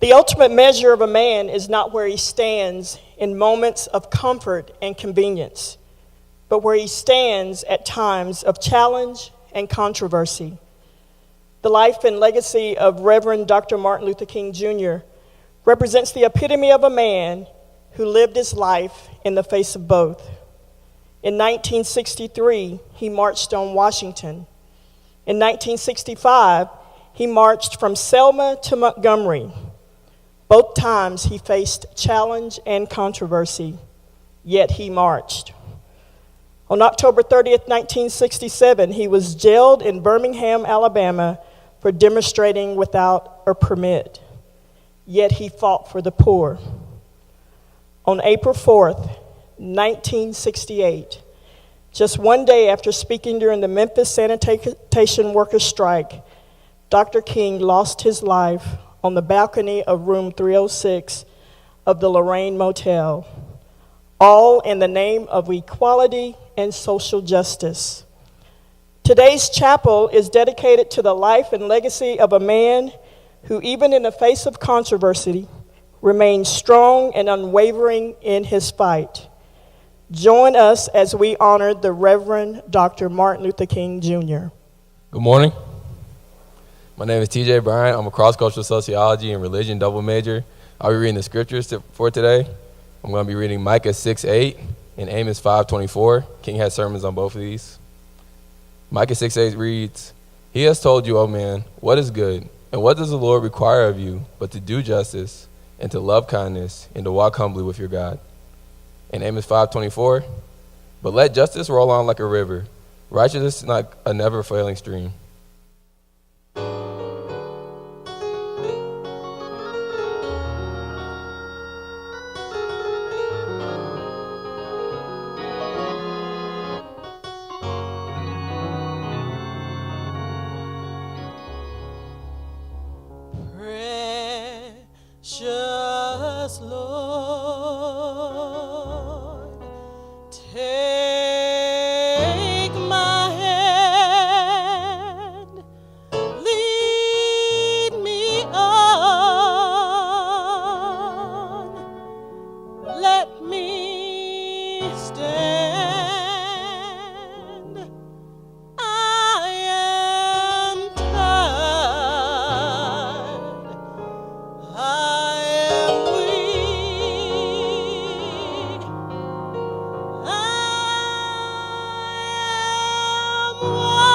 The ultimate measure of a man is not where he stands in moments of comfort and convenience, but where he stands at times of challenge and controversy. The life and legacy of Reverend Dr. Martin Luther King Jr. represents the epitome of a man who lived his life in the face of both. In 1963, he marched on Washington. In 1965, he marched from Selma to Montgomery. Both times he faced challenge and controversy, yet he marched. On October 30th, 1967, he was jailed in Birmingham, Alabama, for demonstrating without a permit, yet he fought for the poor. On April 4th, 1968, just one day after speaking during the Memphis sanitation workers' strike, Dr. King lost his life on the balcony of room 306 of the Lorraine Motel, all in the name of equality and social justice. Today's chapel is dedicated to the life and legacy of a man who, even in the face of controversy, remained strong and unwavering in his fight. Join us as we honor the Reverend Dr. Martin Luther King Jr. Good morning. My name is TJ Bryant. I'm a cross-cultural sociology and religion double major. I'll be reading the scriptures for today. I'm going to be reading Micah 6:8 and Amos 5:24. King has sermons on both of these. Micah 6:8 reads, "He has told you, O man, what is good, and what does the Lord require of you but to do justice and to love kindness and to walk humbly with your God." And Amos 5:24, "But let justice roll on like a river, righteousness like a never-failing stream." Precious Lord, take my hand, lead me on, let me stand. I am tired, I am weak, I am worn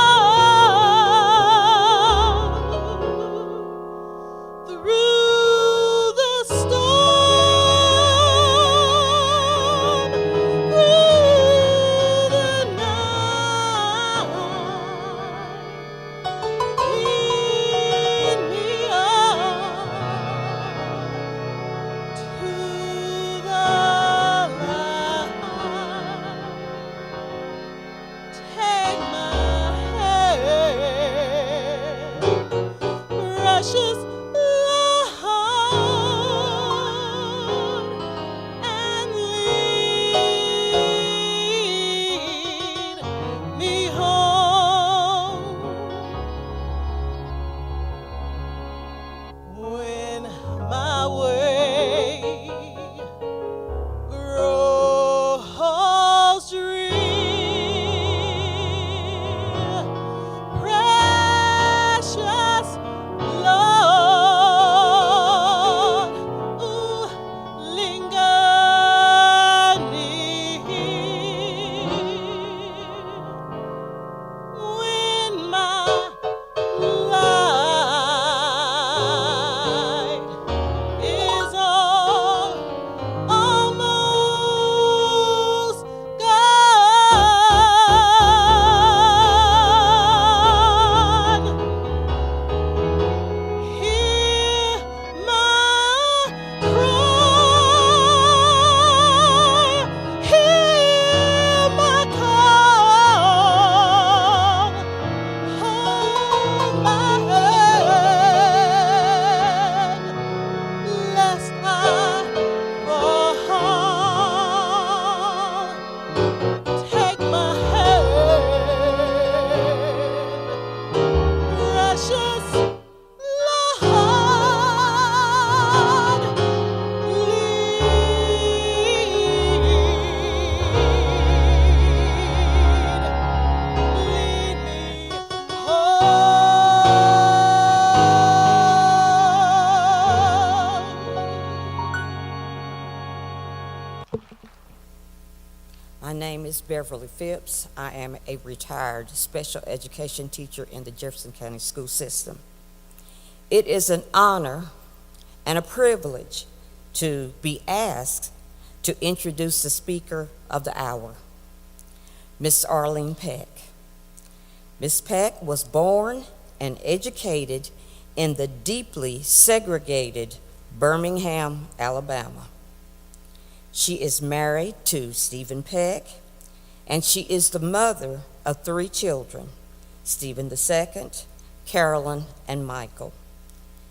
through the storm, through My name is Beverly Phipps. I am a retired special education teacher in the Jefferson County school system. It is an honor and a privilege to be asked to introduce the speaker of the hour, Miss Arlene Peck. Miss Peck was born and educated in the deeply segregated Birmingham, Alabama. She is married to Stephen Peck, and she is the mother of 3 children, Stephen II, Carolyn, and Michael.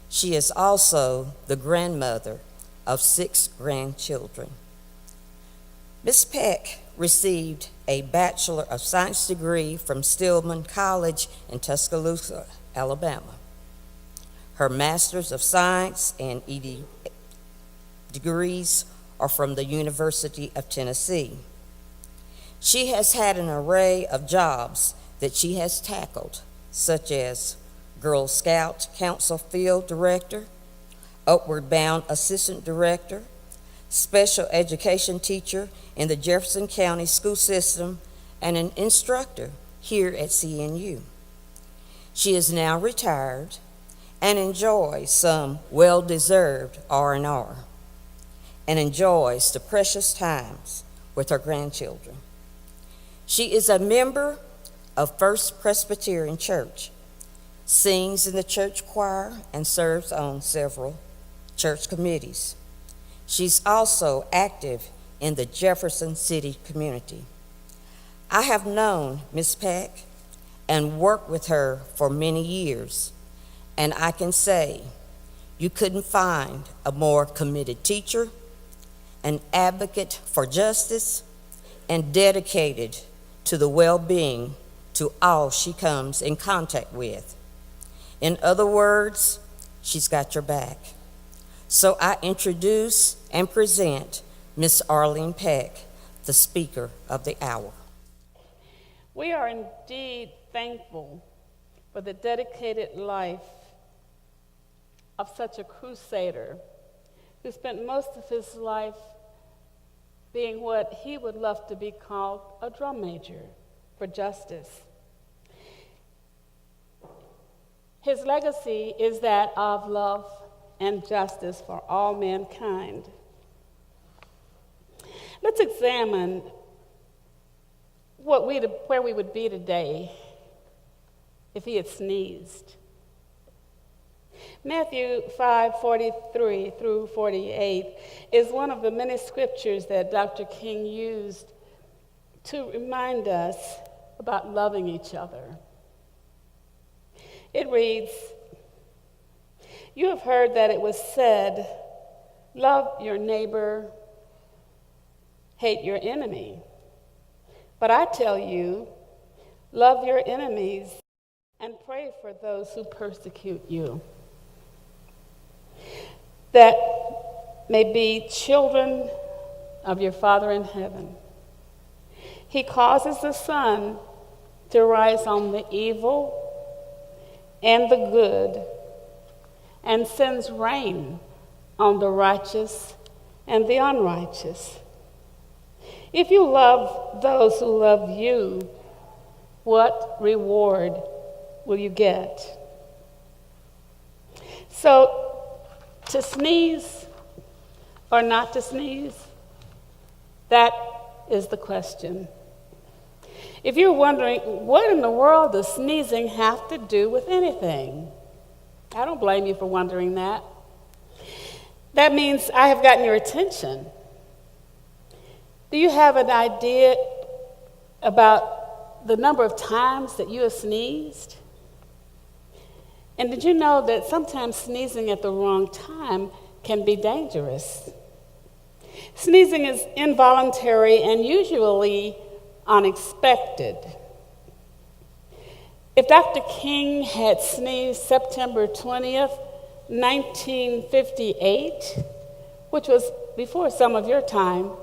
She is also the grandmother of 6 grandchildren. Ms. Peck received a Bachelor of Science degree from Stillman College in Tuscaloosa, Alabama. Her Master's of Science and ED degrees are from the University of Tennessee. She has had an array of jobs that she has tackled, such as Girl Scout Council Field Director, Upward Bound Assistant Director, Special Education Teacher in the Jefferson County School System, and an instructor here at CNU. She is now retired and enjoys some well-deserved R&R, and enjoys the precious times with her grandchildren. She is a member of First Presbyterian Church, sings in the church choir, and serves on several church committees. She's also active in the Jefferson City community. I have known Ms. Peck and worked with her for many years, and I can say you couldn't find a more committed teacher, an advocate for justice, and dedicated to the well-being to all she comes in contact with. In other words, she's got your back. So I introduce and present Miss Arlene Peck, the speaker of the hour. We are indeed thankful for the dedicated life of such a crusader who spent most of his life being what he would love to be called a drum major for justice. His legacy is that of love and justice for all mankind. Let's examine where we would be today if he had sneezed. Matthew 5:43 through 48 is one of the many scriptures that Dr. King used to remind us about loving each other. It reads, "You have heard that it was said, 'Love your neighbor, hate your enemy.' But I tell you, love your enemies and pray for those who persecute you, that may be children of your Father in heaven. He causes the sun to rise on the evil and the good, and sends rain on the righteous and the unrighteous. If you love those who love you, what reward will you get?" So, to sneeze or not to sneeze, that is the question. If you're wondering, what in the world does sneezing have to do with anything? I don't blame you for wondering that. That means I have gotten your attention. Do you have an idea about the number of times that you have sneezed? And did you know that sometimes sneezing at the wrong time can be dangerous? Sneezing is involuntary and usually unexpected. If Dr. King had sneezed September 20th, 1958, which was before some of your time,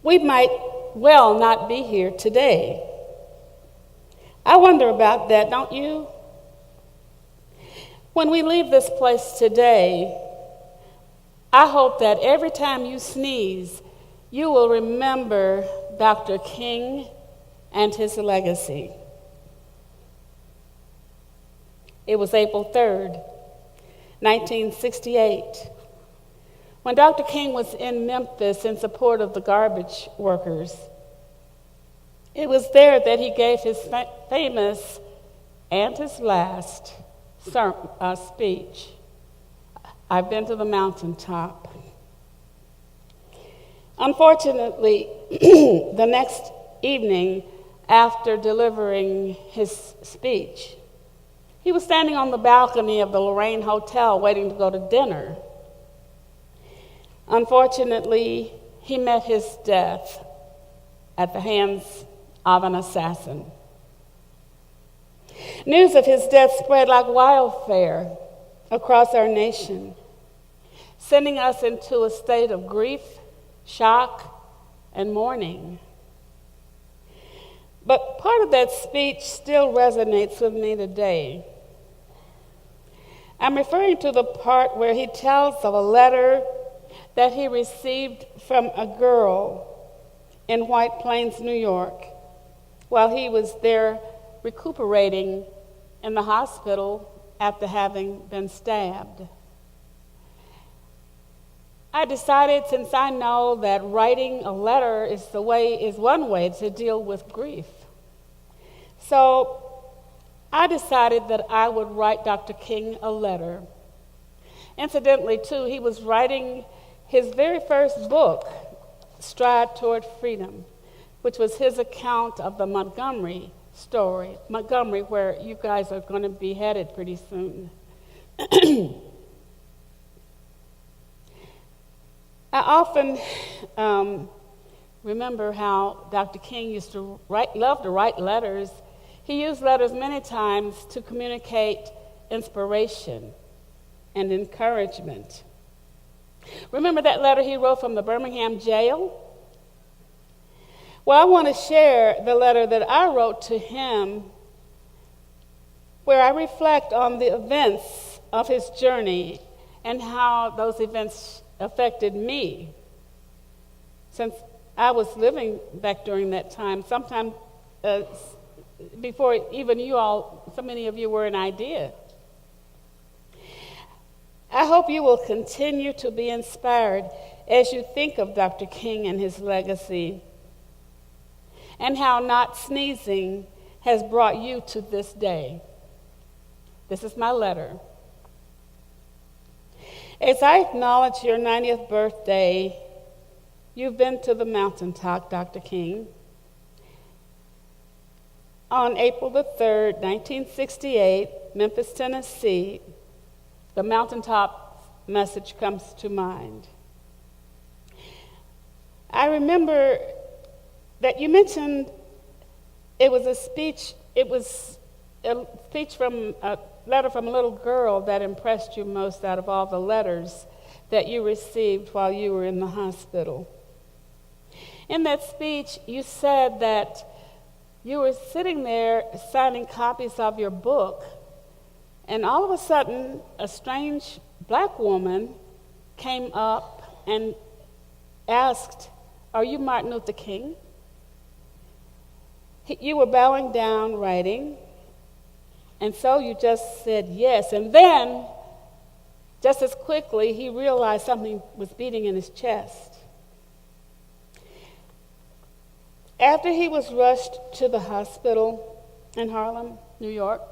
we might well not be here today. I wonder about that, don't you? When we leave this place today, I hope that every time you sneeze, you will remember Dr. King and his legacy. It was April 3rd, 1968, when Dr. King was in Memphis in support of the garbage workers. It was there that he gave his famous and his last speech, "I've been to the mountaintop." Unfortunately, the next evening after delivering his speech, he was standing on the balcony of the Lorraine Hotel waiting to go to dinner. Unfortunately, he met his death at the hands of an assassin. News of his death spread like wildfire across our nation, sending us into a state of grief, shock, and mourning. But part of that speech still resonates with me today. I'm referring to the part where he tells of a letter that he received from a girl in White Plains, New York, while he was there recuperating in the hospital after having been stabbed. I decided, since I know that writing a letter is one way to deal with grief, so I decided that I would write Dr. King a letter. Incidentally, too, he was writing his very first book, Stride Toward Freedom, which was his account of the Montgomery story, Montgomery, where you guys are going to be headed pretty soon. I often remember how Dr. King used to love to write letters. He used letters many times to communicate inspiration and encouragement. Remember that letter he wrote from the Birmingham jail? Well, I want to share the letter that I wrote to him, where I reflect on the events of his journey and how those events affected me, since I was living back during that time, sometime before even you all, so many of you were an idea. I hope you will continue to be inspired as you think of Dr. King and his legacy, and how not sneezing has brought you to this day. This is my letter. As I acknowledge your 90th birthday, you've been to the mountaintop, Dr. King. On April the 3rd, 1968, Memphis, Tennessee, the mountaintop message comes to mind. I remember that you mentioned it was a speech from a letter from a little girl that impressed you most out of all the letters that you received while you were in the hospital. In that speech, you said that you were sitting there signing copies of your book, and all of a sudden, a strange black woman came up and asked, "Are you Martin Luther King?" You were bowing down writing, and so you just said yes. And then, just as quickly, he realized something was beating in his chest. After he was rushed to the hospital in Harlem, New York,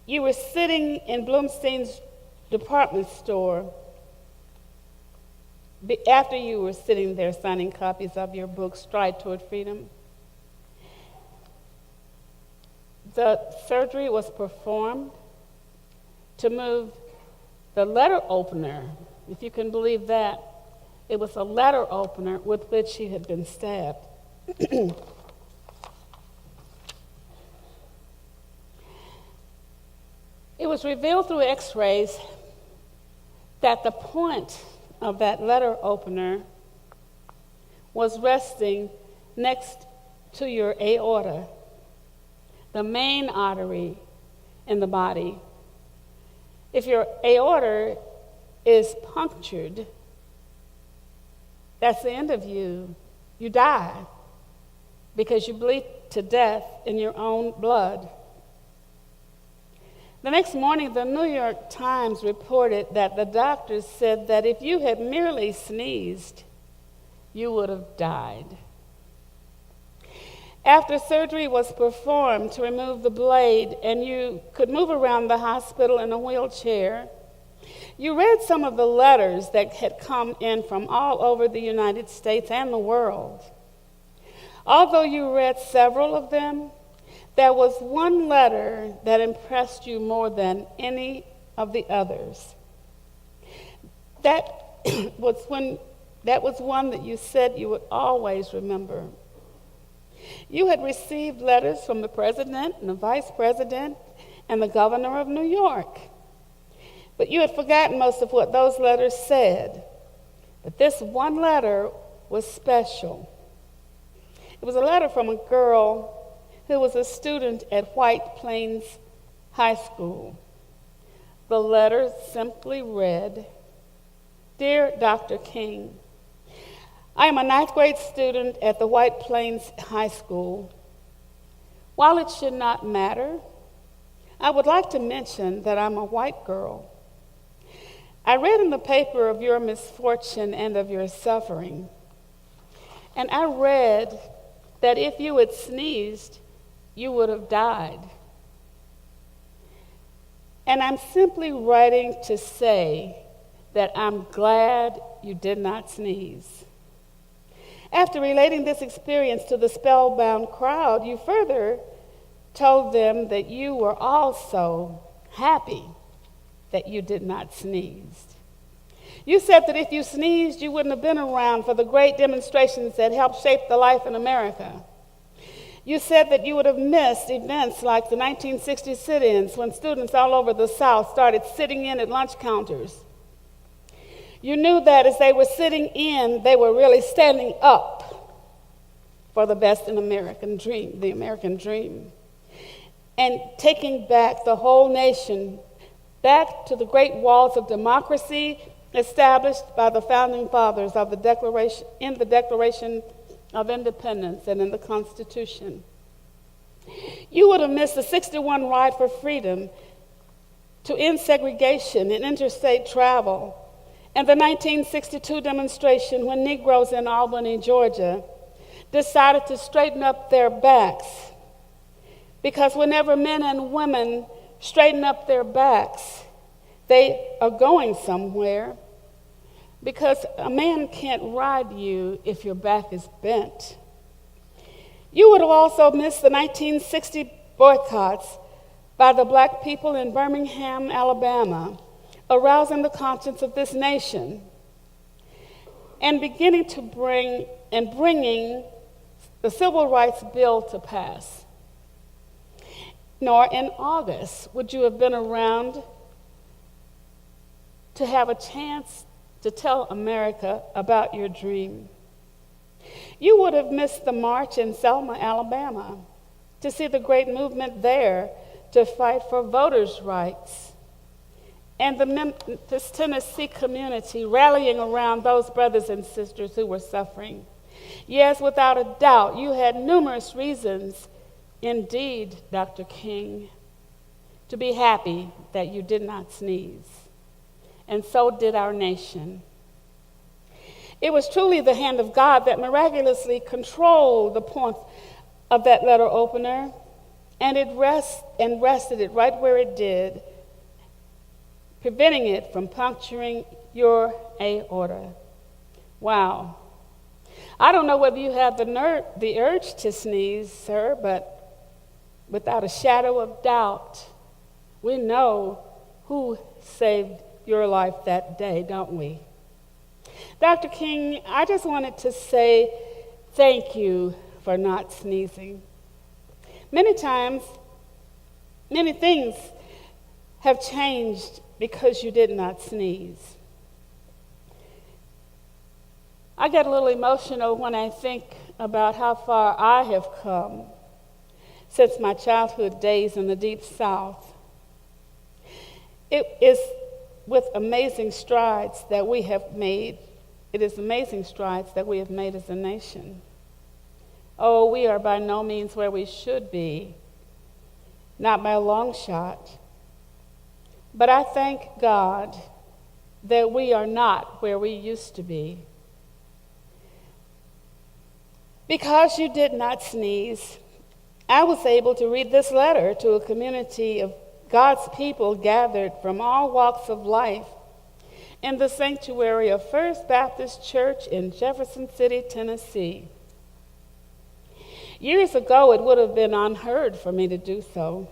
you were sitting in Bloomstein's department store after you were sitting there signing copies of your book, Stride Toward Freedom. The surgery was performed to move the letter opener, if you can believe that. It was a letter opener with which he had been stabbed. It was revealed through x-rays that the point of that letter opener was resting next to your aorta, the main artery in the body. If your aorta is punctured, that's the end of you. You die because you bleed to death in your own blood. The next morning, the New York Times reported that the doctors said that if you had merely sneezed, you would have died. After surgery was performed to remove the blade and you could move around the hospital in a wheelchair, you read some of the letters that had come in from all over the United States and the world. Although you read several of them, there was one letter that impressed you more than any of the others. That was one that you said you would always remember. You had received letters from the president and the vice president and the governor of New York. But you had forgotten most of what those letters said. But this one letter was special. It was a letter from a girl who was a student at White Plains High School. The letter simply read, "Dear Dr. King, I am a 9th grade student at the White Plains High School. While it should not matter, I would like to mention that I'm a white girl. I read in the paper of your misfortune and of your suffering, and I read that if you had sneezed, you would have died. And I'm simply writing to say that I'm glad you did not sneeze." After relating this experience to the spellbound crowd, you further told them that you were also happy that you did not sneeze. You said that if you sneezed, you wouldn't have been around for the great demonstrations that helped shape the life in America. You said that you would have missed events like the 1960 sit-ins when students all over the South started sitting in at lunch counters. You knew that as they were sitting in, they were really standing up for the best in American dream, the American dream, and taking back the whole nation back to the great walls of democracy established by the founding fathers of the Declaration of Independence and in the Constitution. You would have missed the 61 Ride for Freedom to end segregation and interstate travel, and the 1962 demonstration when Negroes in Albany, Georgia, decided to straighten up their backs. Because whenever men and women straighten up their backs, they are going somewhere. Because a man can't ride you if your back is bent. You would have also missed the 1960 boycotts by the black people in Birmingham, Alabama, arousing the conscience of this nation and bringing the Civil Rights Bill to pass. Nor in August would you have been around to have a chance to tell America about your dream. You would have missed the march in Selma, Alabama, to see the great movement there to fight for voters' rights, and the Memphis, Tennessee community rallying around those brothers and sisters who were suffering. Yes, without a doubt, you had numerous reasons, indeed, Dr. King, to be happy that you did not sneeze. And so did our nation. It was truly the hand of God that miraculously controlled the point of that letter opener, and it rested it right where it did, preventing it from puncturing your aorta. Wow. I don't know whether you have the urge to sneeze, sir, but without a shadow of doubt, we know who saved your life that day, don't we? Dr. King, I just wanted to say thank you for not sneezing. Many times, many things have changed because you did not sneeze. I get a little emotional when I think about how far I have come since my childhood days in the Deep South. It is with amazing strides that we have made. It is amazing strides that we have made as a nation. Oh, we are by no means where we should be, not by a long shot. But I thank God that we are not where we used to be. Because you did not sneeze, I was able to read this letter to a community of God's people gathered from all walks of life in the sanctuary of First Baptist Church in Jefferson City, Tennessee. Years ago, it would have been unheard for me to do so.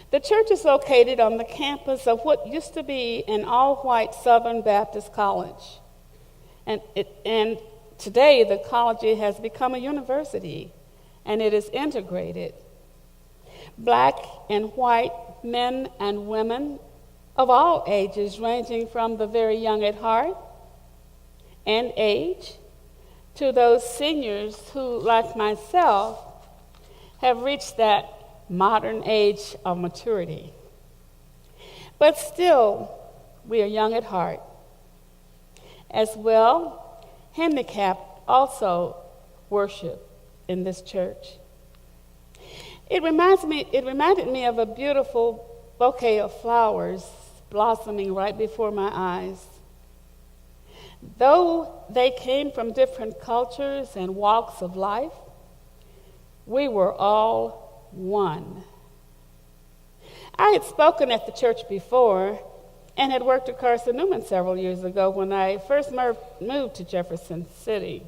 The church is located on the campus of what used to be an all-white Southern Baptist college. And today, the college has become a university, and it is integrated. Black and white men and women of all ages, ranging from the very young at heart and age to those seniors who, like myself, have reached that modern age of maturity. But still, we are young at heart. As well, handicapped also worship in this church. It reminded me of a beautiful bouquet of flowers blossoming right before my eyes. Though they came from different cultures and walks of life, we were all one. I had spoken at the church before and had worked at Carson-Newman several years ago when I first moved to Jefferson City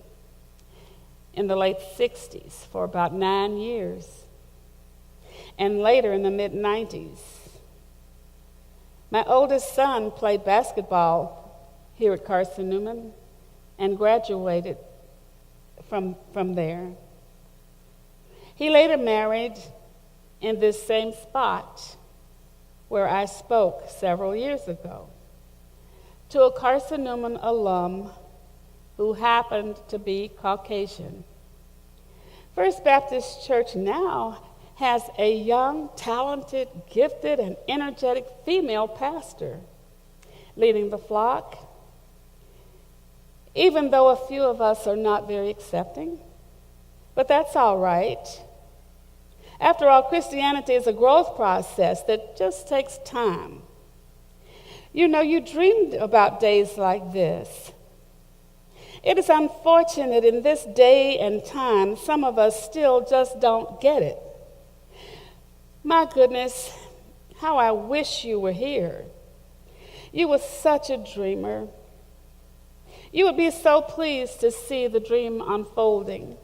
in the late 60s for about 9 years, and later in the mid-90s. My oldest son played basketball here at Carson-Newman and graduated from there. He later married in this same spot where I spoke several years ago to a Carson-Newman alum who happened to be Caucasian. First Baptist Church now has a young, talented, gifted, and energetic female pastor leading the flock. Even though a few of us are not very accepting, but that's all right. After all, Christianity is a growth process that just takes time. You know, you dreamed about days like this. It is unfortunate in this day and time, some of us still just don't get it. My goodness, how I wish you were here. You were such a dreamer. You would be so pleased to see the dream unfolding.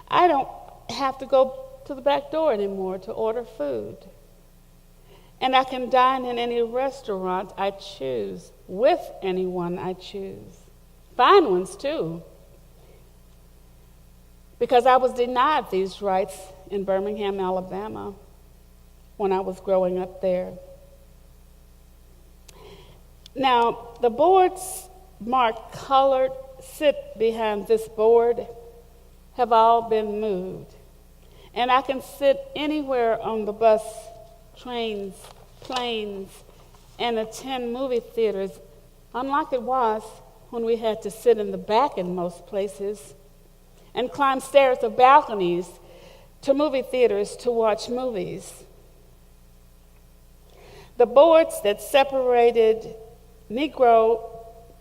I don't have to go to the back door anymore to order food. And I can dine in any restaurant I choose, with anyone I choose. Fine ones, too. Because I was denied these rights in Birmingham, Alabama, when I was growing up there. Now, the boards marked colored sit behind this board have all been moved. And I can sit anywhere on the bus, trains, planes, and attend movie theaters, unlike it was when we had to sit in the back in most places and climb stairs or balconies to movie theaters to watch movies. The boards that separated Negro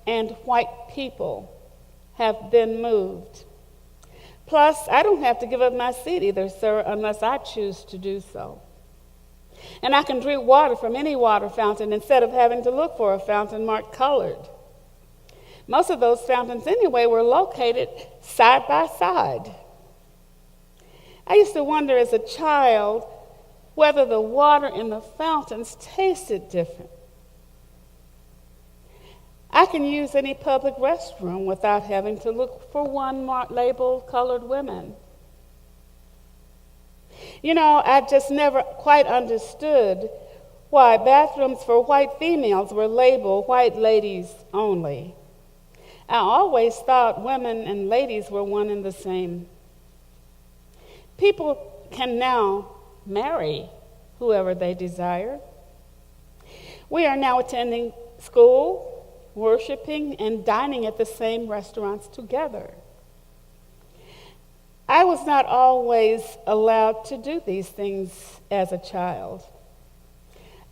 and white people have been moved. Plus, I don't have to give up my seat either, sir, unless I choose to do so. And I can drink water from any water fountain instead of having to look for a fountain marked colored. Most of those fountains, anyway, were located side by side. I used to wonder as a child whether the water in the fountains tasted different. I can use any public restroom without having to look for one labeled colored women. You know, I just never quite understood why bathrooms for white females were labeled white ladies only. I always thought women and ladies were one and the same. People can now marry whoever they desire. We are now attending school, worshiping, and dining at the same restaurants together. I was not always allowed to do these things as a child.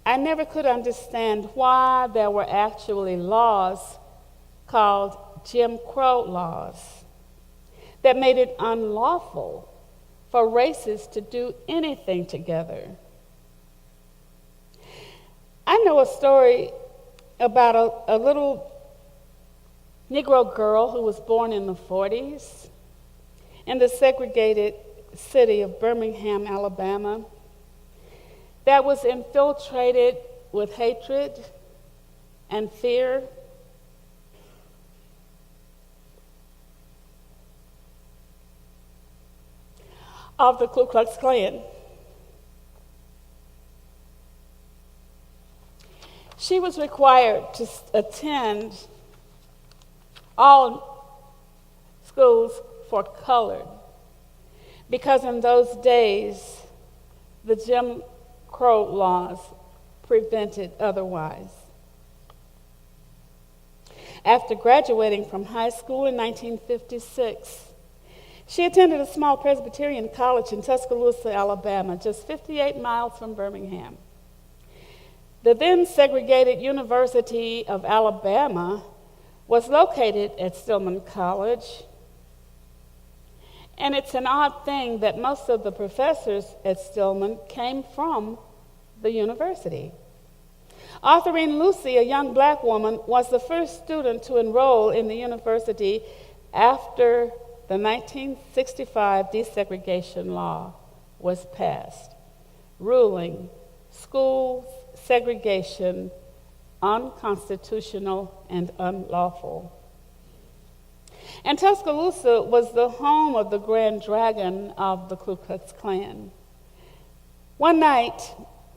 I never could understand why there were actually laws called Jim Crow laws that made it unlawful for races to do anything together. I know a story about a little Negro girl who was born in the 40s in the segregated city of Birmingham, Alabama, that was infiltrated with hatred and fear. Of the Ku Klux Klan. She was required to attend all schools for colored because in those days the Jim Crow laws prevented otherwise. After graduating from high school in 1956, she attended a small Presbyterian college in Tuscaloosa, Alabama, just 58 miles from Birmingham. The then segregated University of Alabama was located at Stillman College, and it's an odd thing that most of the professors at Stillman came from the university. Autherine Lucy, a young black woman, was the first student to enroll in the university after the 1965 desegregation law was passed, ruling school segregation unconstitutional and unlawful. And Tuscaloosa was the home of the Grand Dragon of the Ku Klux Klan. One night,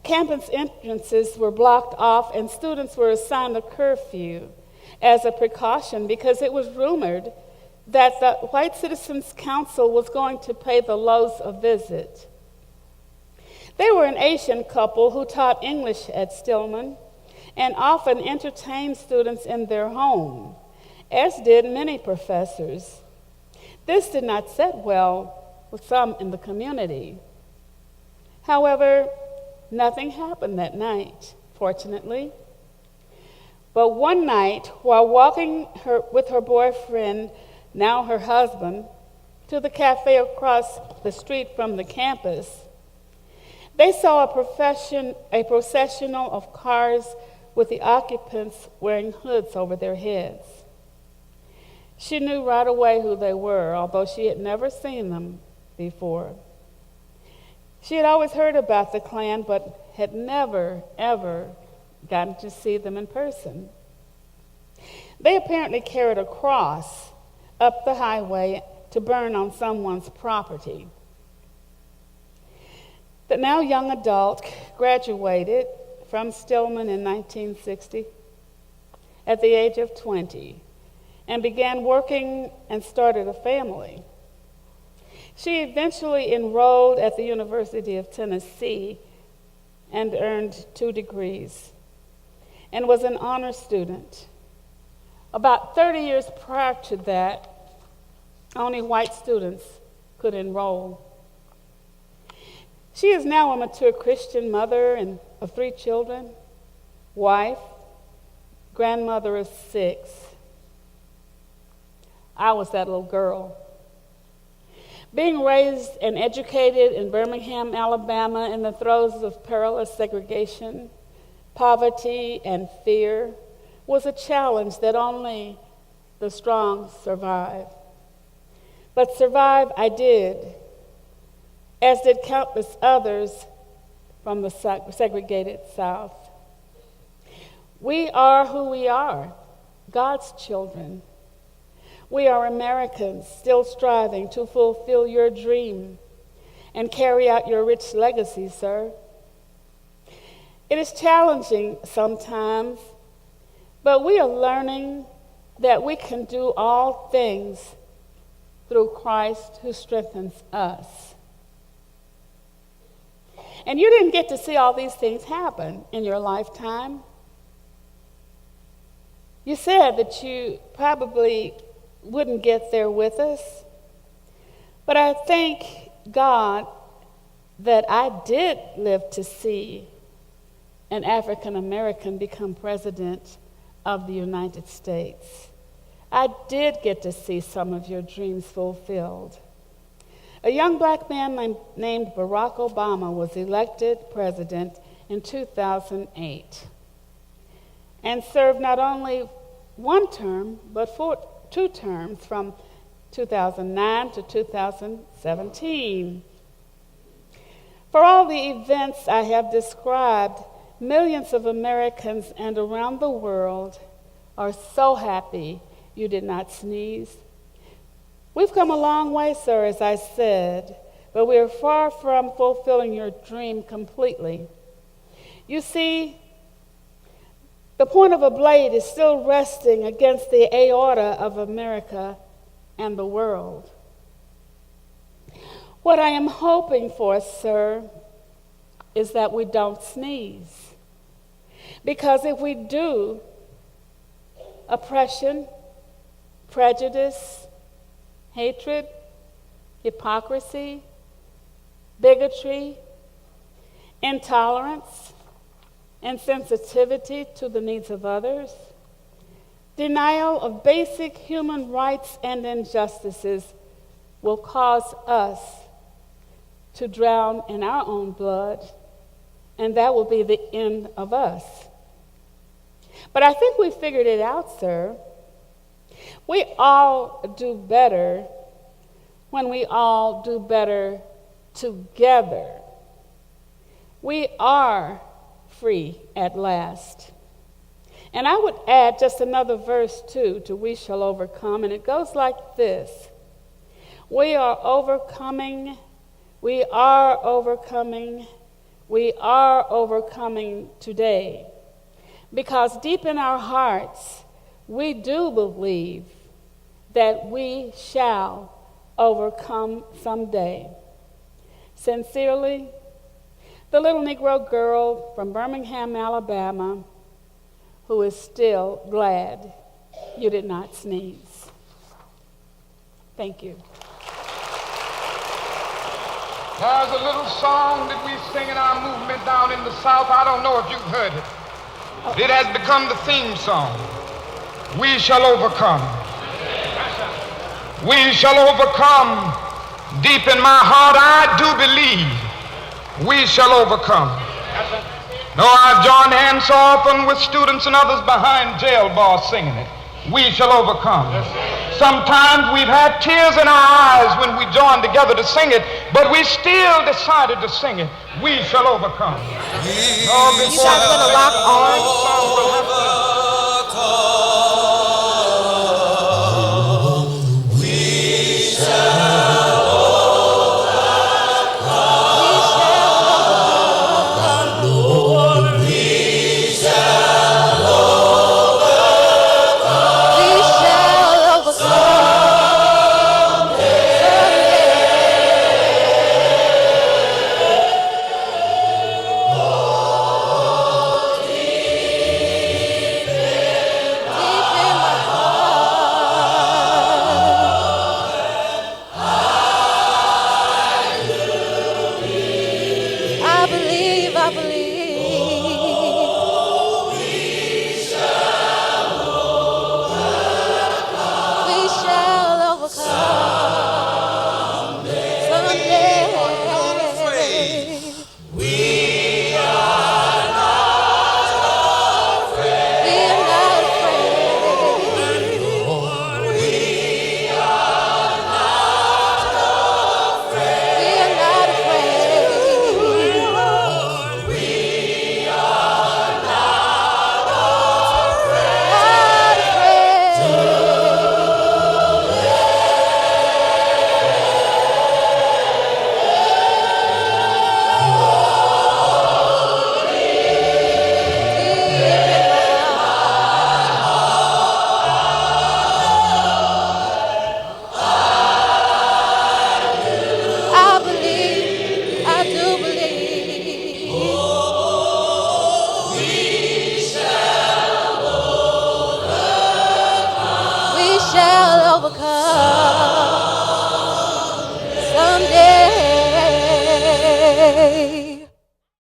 campus entrances were blocked off and students were assigned a curfew as a precaution because it was rumored that the White Citizens Council was going to pay the Lows a visit. They were an Asian couple who taught English at Stillman and often entertained students in their home, as did many professors. This did not sit well with some in the community. However, nothing happened that night, fortunately. But one night, while walking with her boyfriend, now her husband, to the cafe across the street from the campus, they saw a processional of cars with the occupants wearing hoods over their heads. She knew right away who they were, although she had never seen them before. She had always heard about the Klan, but had never, ever gotten to see them in person. They apparently carried a cross up the highway to burn on someone's property. The now young adult graduated from Stillman in 1960 at the age of 20 and began working and started a family. She eventually enrolled at the University of Tennessee and earned 2 degrees and was an honor student. About 30 years prior to that, only white students could enroll. She is now a mature Christian mother and of 3 children, wife, grandmother of 6. I was that little girl. Being raised and educated in Birmingham, Alabama, in the throes of perilous segregation, poverty, and fear was a challenge that only the strong survive. But survive I did, as did countless others from the segregated South. We are who we are, God's children. We are Americans still striving to fulfill your dream and carry out your rich legacy, sir. It is challenging sometimes, but we are learning that we can do all things through Christ who strengthens us. And you didn't get to see all these things happen in your lifetime. You said that you probably wouldn't get there with us, but I thank God that I did live to see an African American become president of the United States. I did get to see some of your dreams fulfilled. A young black man named Barack Obama was elected president in 2008 and served not only one term, but for 2 terms from 2009 to 2017. For all the events I have described, millions of Americans and around the world are so happy you did not sneeze. We've come a long way, sir, as I said, but we are far from fulfilling your dream completely. You see, the point of a blade is still resting against the aorta of America and the world. What I am hoping for, sir, is that we don't sneeze. Because if we do, oppression, prejudice, hatred, hypocrisy, bigotry, intolerance, insensitivity to the needs of others, denial of basic human rights and injustices will cause us to drown in our own blood, and that will be the end of us. But I think we figured it out, sir. We all do better when we all do better together. We are free at last. And I would add just another verse, too, to We Shall Overcome, and it goes like this. We are overcoming, we are overcoming, we are overcoming today. Because deep in our hearts, we do believe that we shall overcome someday. Sincerely, the little Negro girl from Birmingham, Alabama, who is still glad you did not sneeze. Thank you. There's a little song that we sing in our movement down in the South. I don't know if you've heard it. It has become the theme song. We shall overcome. We shall overcome. Deep in my heart, I do believe we shall overcome. No, I've joined hands so often with students and others behind jail bars singing it. We shall overcome. Sometimes we've had tears in our eyes when we joined together to sing it, but we still decided to sing it. We shall overcome. You guys want to lock arms?